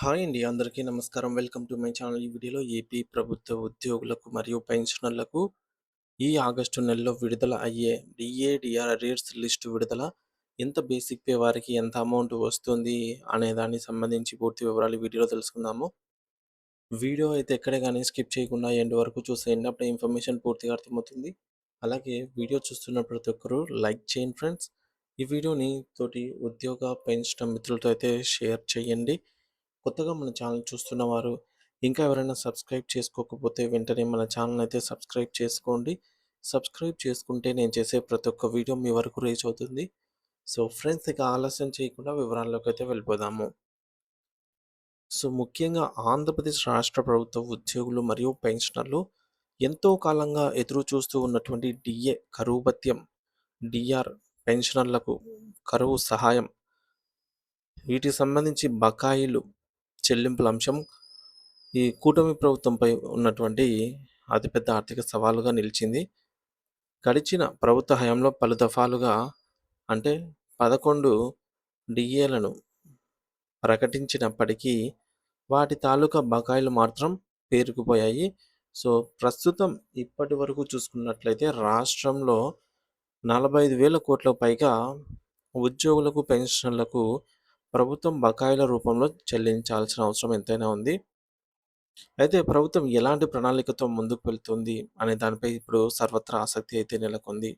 Hi అండి. అందరికీ నమస్కారం. Welcome to my channel. ఈ వీడియోలో ఏపీ ప్రభుత్వ ఉద్యోగులకు మరియు పెన్షనర్లకు ఈ ఆగస్టు నెలలో విడుదల అయ్యే డీఏ, డీఆర్ అరియర్స్ లిస్టు విడుదల. ఎంత బేసిక్ పే వారికి ఎంత అమౌంట్ వస్తుంది అనే దానికి సంబంధించి పూర్తి వివరాలు ఈ వీడియోలో తెలుసుకుందాము. వీడియో అయితే ఎక్కడే గాని స్కిప్ చేయకుండా ఎండ్ వరకు చూసేయండి. అప్పుడే ఇన్ఫర్మేషన్ పూర్తిగా అర్థమవుతుంది. అలాగే వీడియో చూస్తున్న ప్రతి ఒక్కరు లైక్ చేయండి ఫ్రెండ్స్. ఈ వీడియోని తోటి ఉద్యోగ, పెన్షన్ మిత్రులతో అయితే షేర్ చేయండి. కొత్తగా మన ఛానల్ చూస్తున్నవారు ఇంకా ఎవరైనా సబ్స్క్రైబ్ చేసుకోకపోతే వెంటనే మన ఛానల్ అయితే సబ్స్క్రైబ్ చేసుకోండి. సబ్స్క్రైబ్ చేసుకుంటే నేను చేసే ప్రతి ఒక్క వీడియో మీ వరకు రీచ్ అవుతుంది. సో ఫ్రెండ్స్, ఇక ఆలస్యం చేయకుండా వివరాల్లోకి అయితే వెళ్ళిపోదాము. సో ముఖ్యంగా ఆంధ్రప్రదేశ్ రాష్ట్ర ప్రభుత్వ ఉద్యోగులు మరియు పెన్షనర్లు ఎంతో కాలంగా ఎదురు చూస్తూ ఉన్నటువంటి డిఏ కరువు భత్యం, డిఆర్ పెన్షనర్లకు కరువు సహాయం, వీటికి సంబంధించి బకాయిలు చెల్లింపుల అంశం ఈ కూటమి ప్రభుత్వంపై ఉన్నటువంటి అతిపెద్ద ఆర్థిక సవాలుగా నిలిచింది. గడిచిన ప్రభుత్వ హయాంలో పలు దఫాలుగా అంటే 11 డిఏలను ప్రకటించినప్పటికీ వాటి తాలూకా బకాయిలు మాత్రం పేరుకుపోయాయి. సో ప్రస్తుతం ఇప్పటి వరకు చూసుకున్నట్లయితే రాష్ట్రంలో 45,000 కోట్లకు పైగా ఉద్యోగులకు, పెన్షన్లకు ప్రభుత్వం బకాయిల రూపంలో చెల్లించాల్సిన అవసరం ఎంతైనా ఉంది. అయితే ప్రభుత్వం ఎలాంటి ప్రణాళికతో ముందుకు వెళ్తుంది అనే దానిపై ఇప్పుడు సర్వత్రా ఆసక్తి అయితే నెలకొంది.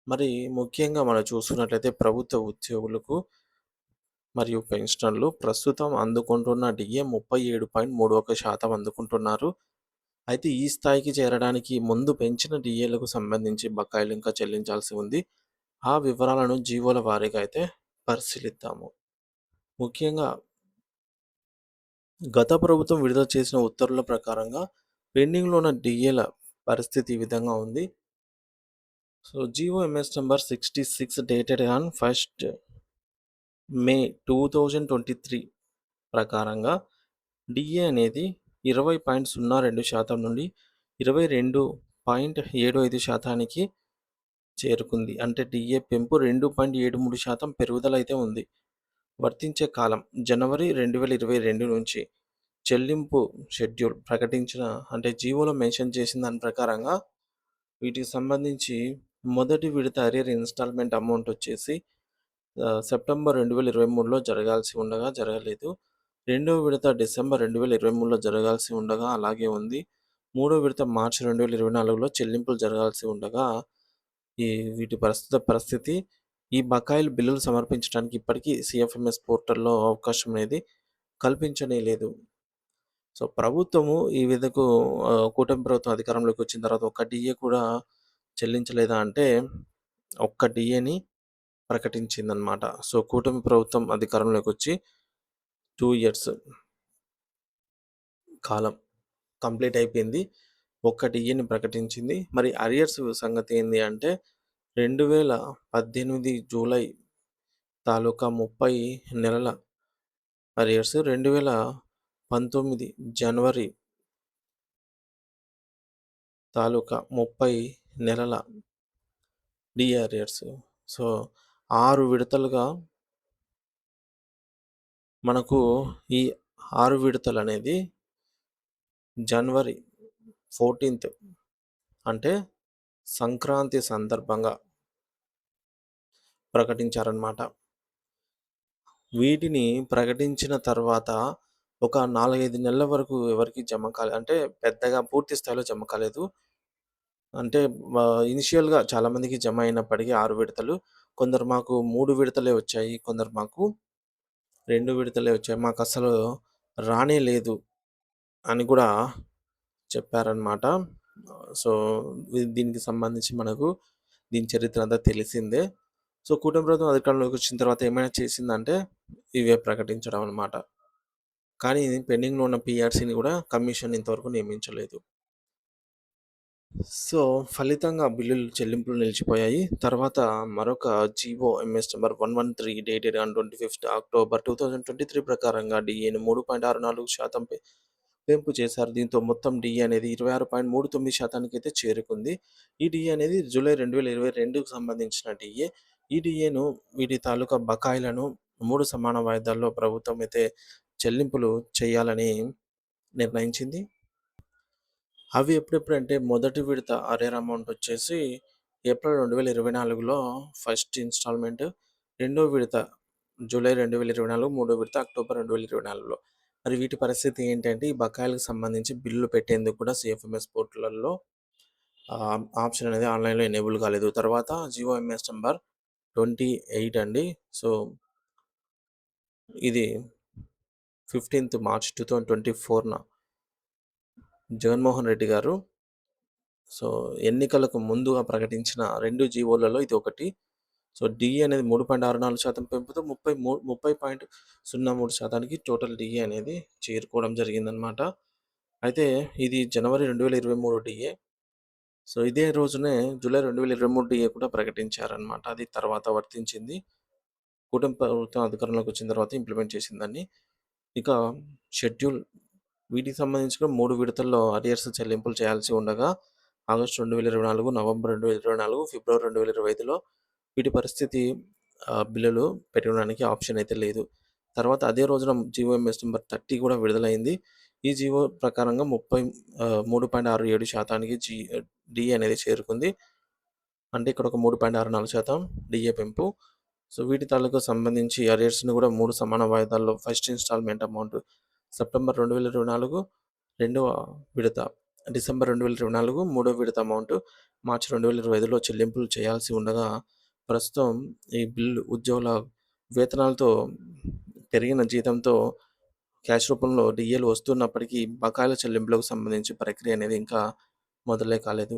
మరి ముఖ్యంగా మనం చూసుకున్నట్లయితే ప్రభుత్వ ఉద్యోగులకు మరియు పెన్షనర్లు ప్రస్తుతం అందుకుంటున్న డిఏ 37.31% అందుకుంటున్నారు. అయితే ఈ స్థాయికి చేరడానికి ముందు పెంచిన డిఏలకు సంబంధించి బకాయిలు ఇంకా చెల్లించాల్సి ఉంది. ఆ వివరాలను జీవోల వారీగా అయితే పరిశీలిద్దాము. ముఖ్యంగా గత ప్రభుత్వం విడుదల చేసిన ఉత్తర్వుల ప్రకారంగా పెండింగ్‌లో ఉన్న డిఏల పరిస్థితి ఈ విధంగా ఉంది. So GO MS number 66 dated on 1st మే 2023 ప్రకారంగా డిఏ అనేది 20.02% నుండి 22.75%కి చేరుకుంది. అంటే డిఏ పెంపు 2.73% పెరుగుదల అయితే ఉంది. వర్తించే కాలం జనవరి 2022 నుంచి. చెల్లింపు షెడ్యూల్ ప్రకటించిన అంటే జీవోలో మెన్షన్ చేసిన దాని ప్రకారంగా వీటికి సంబంధించి మొదటి విడత అరియర్ ఇన్‌స్టాల్‌మెంట్ అమౌంట్ వచ్చేసి సెప్టెంబర్ 2023లో జరగాల్సి ఉండగా జరగలేదు. రెండవ విడత డిసెంబర్ 2023లో జరగాల్సి ఉండగా అలాగే ఉంది. మూడో విడత మార్చి 2024లో చెల్లింపులు జరగాల్సి ఉండగా ఈ వీటి ప్రస్తుత పరిస్థితి, ఈ బకాయిలు బిల్లులు సమర్పించడానికి ఇప్పటికీ సీఎఫ్ఎంఎస్ పోర్టల్‌లో అవకాశం అనేది కల్పించనే లేదు. సో ప్రభుత్వము ఈ విధకు కూటమి ప్రభుత్వం అధికారంలోకి వచ్చిన తర్వాత ఒక్క డిఏ కూడా చెల్లించలేదా అంటే, ఒక్క డిఏని ప్రకటించిందనమాట. సో కూటమి ప్రభుత్వం అధికారంలోకి వచ్చి 2 ఇయర్స్ కాలం కంప్లీట్ అయిపోయింది. ఒక్క డిఏని ప్రకటించింది. మరి అరియర్స్ సంగతి ఏంది అంటే 2018 జూలై తాలూకా 30 నెలల అరియర్స్, 2019 జనవరి తాలూకా 30 నెలల డిఏ అరియర్స్. సో 6 విడతలుగా మనకు ఈ 6 విడతలనేది జనవరి 14థ్ అంటే సంక్రాంతి సందర్భంగా ప్రకటించారనమాట. వీటిని ప్రకటించిన తర్వాత ఒక 4, 5 నెలల వరకు ఎవరికీ జమ కాలేదు. అంటే పెద్దగా పూర్తి స్థాయిలో జమ కాలేదు. అంటే ఇనిషియల్‌గా చాలామందికి జమ అయినప్పటికీ 6 విడతలు. కొందరు మాకు 3 విడతలే వచ్చాయి. కొందరు మాకు 2 విడతలే వచ్చాయి. మాకసలు రానే లేదు అని కూడా చెప్పారనమాట. సో దీనికి సంబంధించి మనకు దీని చరిత్ర అంతా తెలిసిందే. సో కూటమి ప్రభుత్వం అధికారంలోకి వచ్చిన తర్వాత ఏమైనా చేసిందంటే ఇవే ప్రకటించడం అనమాట. కానీ పెండింగ్‌లో ఉన్న పీఆర్సీని కూడా కమిషన్ ఇంతవరకు నియమించలేదు. సో ఫలితంగా బిల్లులు చెల్లింపులు నిలిచిపోయాయి. తర్వాత మరొక GO MS number 113 dated on 25th October 2023 ప్రకారంగా డిఏని 3.64% పెంపు చేశారు. దీంతో మొత్తం డిఏ అనేది 26.39% అయితే చేరుకుంది. ఈ డిఏ అనేది జూలై 2022కి సంబంధించిన డిఏ. ఈ డిఏను వీటి తాలూకా బకాయిలను 3 సమాన వాయిదాల్లో ప్రభుత్వం అయితే చెల్లింపులు చేయాలని నిర్ణయించింది. అవి ఎప్పుడెప్పుడంటే మొదటి విడత అరేర్ అమౌంట్ వచ్చేసి ఏప్రిల్ 2024లో ఫస్ట్ ఇన్‌స్టాల్‌మెంట్, రెండో విడత జూలై 2024, మూడో విడత అక్టోబర్ 2024లో. మరి వీటి పరిస్థితి ఏంటంటే, ఈ బకాయిలకు సంబంధించి బిల్లులు పెట్టేందుకు కూడా సీఎఫ్ఎంఎస్ పోర్టల్‌లో ఆప్షన్ అనేది ఆన్‌లైన్‌లో ఎనేబుల్ కాలేదు. తర్వాత జీఓఎంఎస్ నంబర్ 28 అండి. సో, ఇది 15థ్ మార్చ్ 2024న జగన్మోహన్ రెడ్డి గారు ఎన్నికలకు ముందుగా ప్రకటించిన 2 జీవోలలో ఇది ఒకటి. డీఏ అనేది 3.64% పెంపుతో 30.03% టోటల్ డీఏ అనేది చేరుకోవడం జరిగిందనమాట. అయితే ఇది జనవరి 2023 డీఏ. ఇదే రోజునే జూలై 2023 డీఏ కూడా ప్రకటించారనమాట. అది తర్వాత వర్తించింది. కూటమి ప్రభుత్వం అధికారంలోకి వచ్చిన తర్వాత ఇంప్లిమెంట్ చేసిందాన్ని. ఇక షెడ్యూల్ వీటికి సంబంధించి కూడా 3 విడతల్లో అరియర్స్ చెల్లింపులు చేయాల్సి ఉండగా ఆగస్టు 2024, నవంబర్ 2024, ఫిబ్రవరి 2025లో వీటి పరిస్థితి బిల్లులు పెట్టుకోవడానికి ఆప్షన్ అయితే లేదు. తర్వాత అదే రోజున జీవోఎంఎస్ నంబర్ 30 కూడా విడుదలైంది. ఈ జీవో ప్రకారంగా 3.67% డీఏ అనేది చేరుకుంది. అంటే ఇక్కడ ఒక 3.64% డీఏ పెంపు. వీటి తాలూకు సంబంధించి అరియర్స్‌ని కూడా 3 సమాన వాయిదాల్లో ఫస్ట్ ఇన్‌స్టాల్‌మెంట్ అమౌంట్ సెప్టెంబర్ 2024, రెండవ విడత డిసెంబర్ 2024, మూడో విడత అమౌంట్ మార్చి 2025లో చెల్లింపులు చేయాల్సి ఉండగా, ప్రస్తుతం ఈ బిల్లు ఉద్యోగుల వేతనాలతో పెరిగిన జీతంతో క్యాష్ రూపంలో డీఏలు వస్తున్నప్పటికీ బకాయిల చెల్లింపులకు సంబంధించి ప్రక్రియ అనేది ఇంకా మొదలే కాలేదు.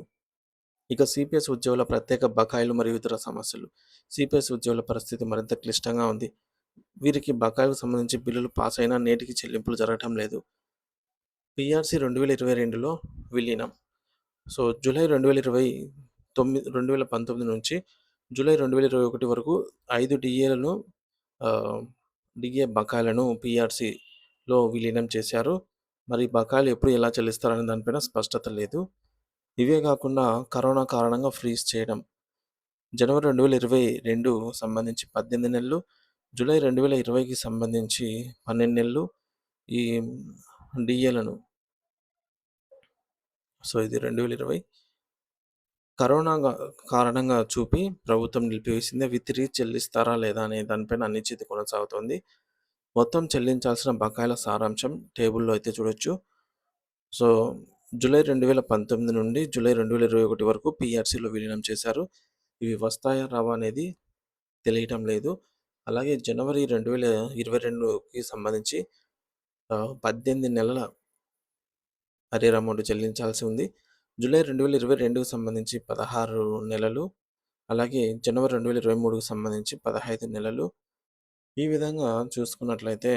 ఇక సిపిఎస్ ఉద్యోగుల ప్రత్యేక బకాయిలు మరియు ఇతర సమస్యలు. సిపిఎస్ ఉద్యోగుల పరిస్థితి మరింత క్లిష్టంగా ఉంది. వీరికి బకాయిలకు సంబంధించి బిల్లులు పాస్ అయినా నేటికి చెల్లింపులు జరగటం లేదు. పీఆర్సీ 2022లో విలీనం. జూలై 2019 నుంచి జూలై 2021 వరకు 5 డీఏలను డీఏ బకాయిలను పీఆర్సీలో విలీనం చేశారు. మరి బకాయిలు ఎప్పుడు ఎలా చెల్లిస్తారనే దానిపైన స్పష్టత లేదు. ఇవే కాకుండా కరోనా కారణంగా ఫ్రీజ్ చేయడం. జనవరి 2022 సంబంధించి 18 నెలలు, జూలై 2020కి సంబంధించి 12 నెలలు ఈ డీఏలను ఇది 2020 కరోనా కారణంగా చూపి ప్రభుత్వం నిలిపివేసింది. అవి తిరిగి చెల్లిస్తారా లేదా అనే దానిపైన అనిశ్చితి కొనసాగుతోంది. మొత్తం చెల్లించాల్సిన బకాయిల సారాంశం టేబుల్‌లో అయితే చూడొచ్చు. జూలై 2019 నుండి జూలై 2021 వరకు పీఆర్సీలో విలీనం చేశారు. ఇవి వస్తాయా రావా అనేది తెలియటం లేదు. అలాగే జనవరి 2022కి సంబంధించి 18 నెలల అరియర్ అమౌంట్ చెల్లించాల్సి ఉంది. జూలై 2022కి సంబంధించి 16 నెలలు, అలాగే జనవరి 2023కి సంబంధించి 15 నెలలు. ఈ విధంగా చూసుకున్నట్లయితే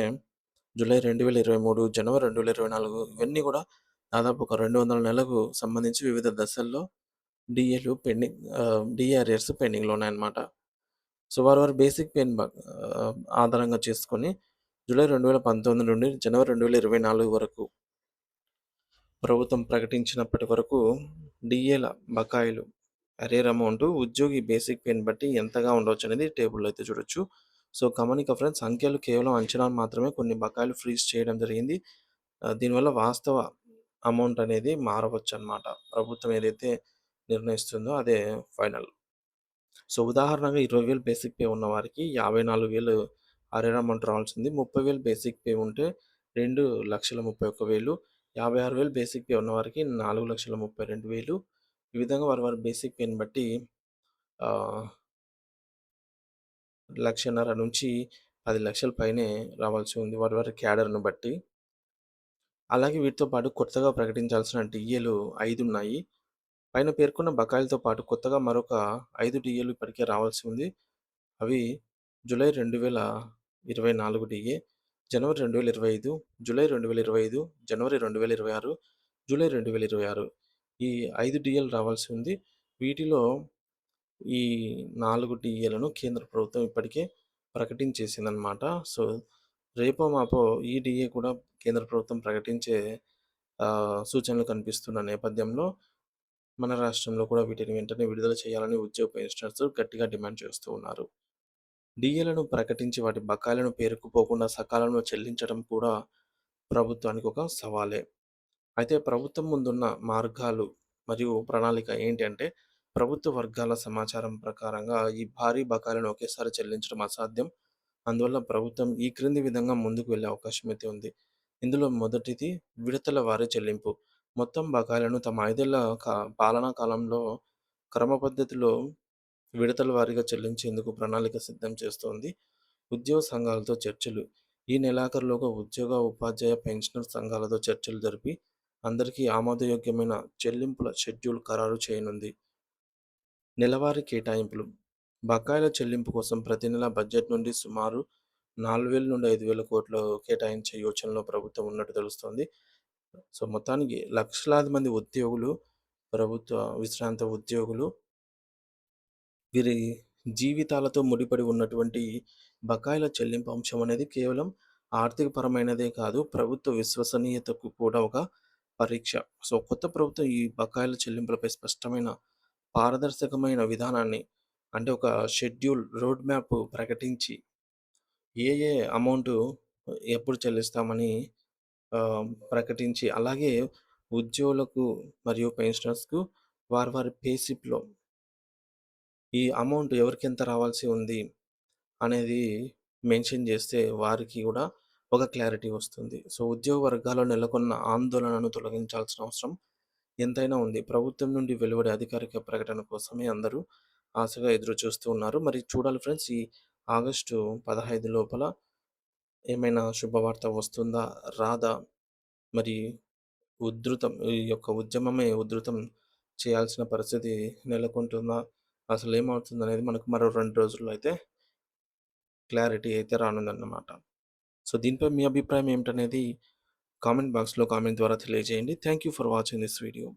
జూలై 2023, జనవరి 2024 ఇవన్నీ కూడా దాదాపు ఒక 200 నెలలకు సంబంధించి వివిధ దశల్లో డీఏలు పెండింగ్ డీఏ అరియర్స్ పెండింగ్‌లో ఉన్నాయన్నమాట. వారి బేసిక్ పే ఆధారంగా చేసుకొని జూలై 2019 నుండి జనవరి 2024 వరకు ప్రభుత్వం ప్రకటించినప్పటి వరకు డీఏల బకాయిలు అరియర్ అమౌంట్ ఉద్యోగి బేసిక్ పేని బట్టి ఎంతగా ఉండవచ్చు అనేది టేబుల్‌లో అయితే చూడొచ్చు. గమనిక ఫ్రెండ్స్, సంఖ్యలు కేవలం అంచనాలు మాత్రమే. కొన్ని బకాయిలు ఫ్రీజ్ చేయడం జరిగింది. దీనివల్ల వాస్తవ అమౌంట్ అనేది మారవచ్చనమాట. ప్రభుత్వం ఏదైతే నిర్ణయిస్తుందో అదే ఫైనల్. ఉదాహరణగా 20,000 బేసిక్ పే ఉన్న వారికి 54,000 అరియర్ అమౌంట్ రావాల్సింది. 30,000 బేసిక్ పే ఉంటే 2,31,000, 56,000 బేసిక్ పే ఉన్నవారికి 4,32,000. ఈ విధంగా వారి బేసిక్ పేని బట్టి 1,50,000 నుంచి 10,00,000 పైనే రావాల్సి ఉంది వారి క్యాడర్‌ను బట్టి. అలాగే వీటితో పాటు కొత్తగా ప్రకటించాల్సిన డీఏలు 5 ఉన్నాయి. పైన పేర్కొన్న బకాయిలతో పాటు కొత్తగా మరొక 5 డీఏలు ఇప్పటికే రావాల్సి ఉంది. అవి జూలై 2024 డీఏ, జనవరి 2025, జూలై 2025, జనవరి 2026, జూలై 2026 ఈ 5 డీఏలు రావాల్సి ఉంది. వీటిలో ఈ 4 డీఏలను కేంద్ర ప్రభుత్వం ఇప్పటికే ప్రకటించేసిందనమాట. రేపో మాపో ఈ డీఏ కూడా కేంద్ర ప్రభుత్వం ప్రకటించే సూచనలు కనిపిస్తున్న నేపథ్యంలో మన రాష్ట్రంలో కూడా వీటిని వెంటనే విడుదల చేయాలని ఉద్యోగ పెన్షనర్స్ గట్టిగా డిమాండ్ చేస్తూ ఉన్నారు. డీఏలను ప్రకటించి వాటి బకాయిలను పేరుకుపోకుండా సకాలంలో చెల్లించడం కూడా ప్రభుత్వానికి ఒక సవాలే. అయితే ప్రభుత్వం ముందున్న మార్గాలు మరియు ప్రణాళిక ఏంటి అంటే, ప్రభుత్వ వర్గాల సమాచారం ప్రకారంగా ఈ భారీ బకాయిలను ఒకేసారి చెల్లించడం అసాధ్యం. అందువల్ల ప్రభుత్వం ఈ క్రింది విధంగా ముందుకు వెళ్ళే అవకాశం అయితే ఉంది. ఇందులో మొదటిది విడతల వారీ చెల్లింపు. మొత్తం బకాయిలను తమ 5 ఏళ్ల పాలనా కాలంలో క్రమ పద్ధతిలో విడతల వారీగా చెల్లించేందుకు ప్రణాళిక సిద్ధం చేస్తోంది. ఉద్యోగ సంఘాలతో చర్చలు. ఈ నెలాఖరులోగా ఉద్యోగ, ఉపాధ్యాయ, పెన్షనర్ సంఘాలతో చర్చలు జరిపి అందరికీ ఆమోదయోగ్యమైన చెల్లింపుల షెడ్యూల్ ఖరారు చేయనుంది. నెలవారీ కేటాయింపులు. బకాయిల చెల్లింపు కోసం ప్రతి నెల బడ్జెట్ నుండి సుమారు 4,000 నుండి 5,000 కోట్లు కేటాయించే యోచనలో ప్రభుత్వం ఉన్నట్టు తెలుస్తోంది. సో, మొత్తానికి లక్షలాది మంది ఉద్యోగులు, ప్రభుత్వ విశ్రాంత ఉద్యోగులు వీరి జీవితాలతో ముడిపడి ఉన్నటువంటి బకాయిల చెల్లింపు అంశం అనేది కేవలం ఆర్థికపరమైనదే కాదు, ప్రభుత్వ విశ్వసనీయతకు కూడా ఒక పరీక్ష. సో, కొత్త ప్రభుత్వం ఈ బకాయిల చెల్లింపులపై స్పష్టమైన, పారదర్శకమైన విధానాన్ని అంటే ఒక షెడ్యూల్, రోడ్ మ్యాప్ ప్రకటించి ఏ ఏ అమౌంటు ఎప్పుడు చెల్లిస్తామని ప్రకటించి, అలాగే ఉద్యోగులకు మరియు పెన్షనర్స్‌కు వారి వారి పే స్లిప్‌లో ఈ అమౌంట్ ఎవరికెంత రావాల్సి ఉంది అనేది మెన్షన్ చేస్తే వారికి గూడా ఒక క్లారిటీ వస్తుంది. సో, ఉద్యోగ వర్గాల్లో నెలకొన్న ఆందోళనను తొలగించాల్సిన అవసరం ఎంతైనా ఉంది. ప్రభుత్వం నుండి వెలువడే అధికారిక ప్రకటన కోసమే అందరూ ఆశగా ఎదురు చూస్తూ ఉన్నారు. మరి చూడాలి ఫ్రెండ్స్, ఈ ఆగస్టు 15 లోపల ఏమైనా శుభవార్త వస్తుందా? రాదా? మరి ఈ యొక్క ఉద్యమమే ఉధృతం చేయాల్సిన పరిస్థితి నెలకొంటుందా? అసలేమవుతుందనేది మనకు మరో 2 రోజుల్లో అయితే క్లారిటీ అయితే రానుందన్నమాట. సో, దీనిపై మీ అభిప్రాయం ఏమిటనేది కామెంట్ బాక్స్‌లో కామెంట్ ద్వారా తెలియజేయండి. Thank you for watching this video.